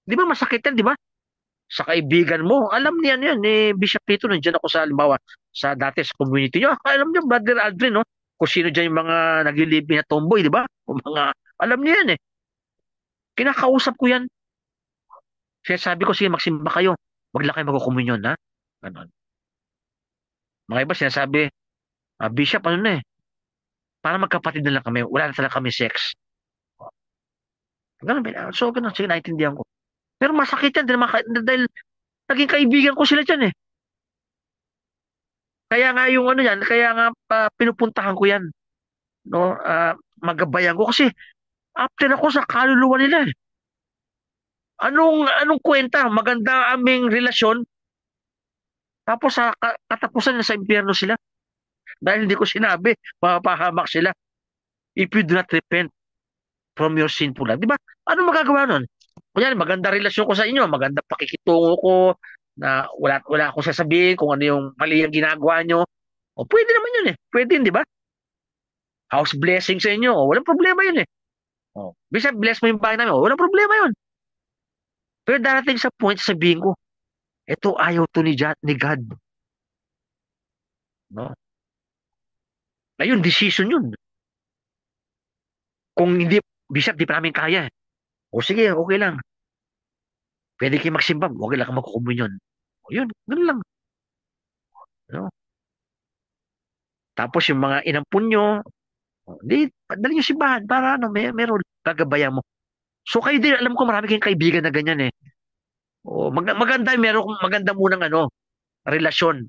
Di ba masakit yan, di ba? Sa kaibigan mo, alam niyan yan, Bishop Tito, nandiyan ako sa, halimbawa, sa dati sa community nyo. Alam niyo, Brother Aldrin, no? Kung sino dyan yung mga naglilibing na tomboy, di ba? O alam niyo yan Kinakausap ko yan. Kaya sabi ko, sige, magsimba kayo. Wag lang kayo magkukumunyon, ha? Ganon. Mga iba sinasabi, Bishop, para magkapatid na lang kami. Wala na talaga kami sex. Ganun, so, ganun, sige, naintindihan ko. Pero masakit yan, dahil naging kaibigan ko sila dyan. Kaya nga yung yan, kaya nga pinupuntahan ko yan. No, magabayan ko kasi after ako sa kaluluwa nila. Anong kwenta? Maganda aming relasyon. Tapos sa katapusan na sa impyerno sila. Dahil hindi ko sinabi, mapapahamak sila. If you do not repent from your sinful life. Di ba? Ano magagawa nun? kunyari maganda relasyon ko sa inyo, maganda pakikitungo ko, na wala akong sasabihin kung ano yung mali ang ginagawa nyo. O pwede naman yun eh. Pwede yun, di ba? House blessing sa inyo. O, walang problema yun eh. O, bisa bless mo yung bahay namin. O, walang problema yun. Pero darating sa point, sabihin ko, ito ayaw to ni God. No? Ayun, decision yun. Kung hindi, Bishop, di pa namin kaya eh. O sige, okay lang. Pwede kayo magsimba. Okay lang ka magkukumunyon. O yun, ganun lang. No? Tapos yung mga inampun nyo, di, padali nyo simbahan para ano, meron, gagabayan mo. So kayo din, alam ko marami kayong kaibigan na ganyan eh. O, maganda, meron maganda munang ano, relasyon.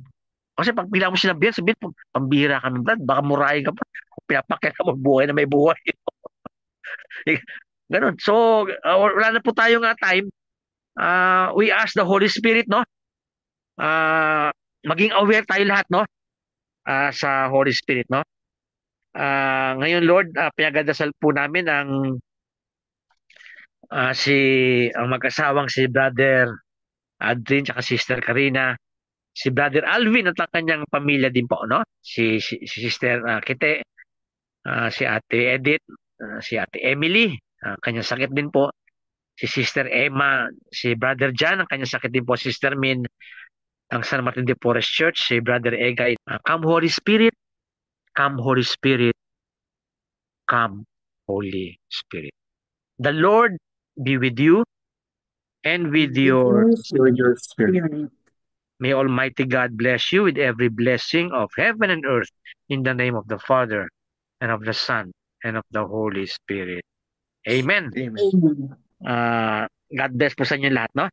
Kasi pag bigla mo sinabihan, sabihin, pambihira ka ng Brad, baka murahin ka pa. Pinapakita mo buhay na may buhay. Ganun. So, wala na po tayong time. We ask the Holy Spirit, no? Uh, Maging aware tayo lahat, no? Sa Holy Spirit, no? Ngayon, Lord, pinagadasal po namin ah, si ang mag-asawang si Brother Adrian at Sister Karina, si Brother Alvin at ang kanyang pamilya din po, no? Si Sister Kite, si Ate Edith, si Ate Emily, kanyang sakit din po. Si Sister Emma, si Brother John, ang kanyang sakit din po. Sister Min, ang San Martin de Porres Church, si Brother Egay. Come Holy Spirit, come Holy Spirit, come Holy Spirit. The Lord be with you and with your Spirit. may Almighty God bless you with every blessing of heaven and earth in the name of the Father and of the Son and of the Holy Spirit. Amen. Amen. God bless po sa inyo lahat, no?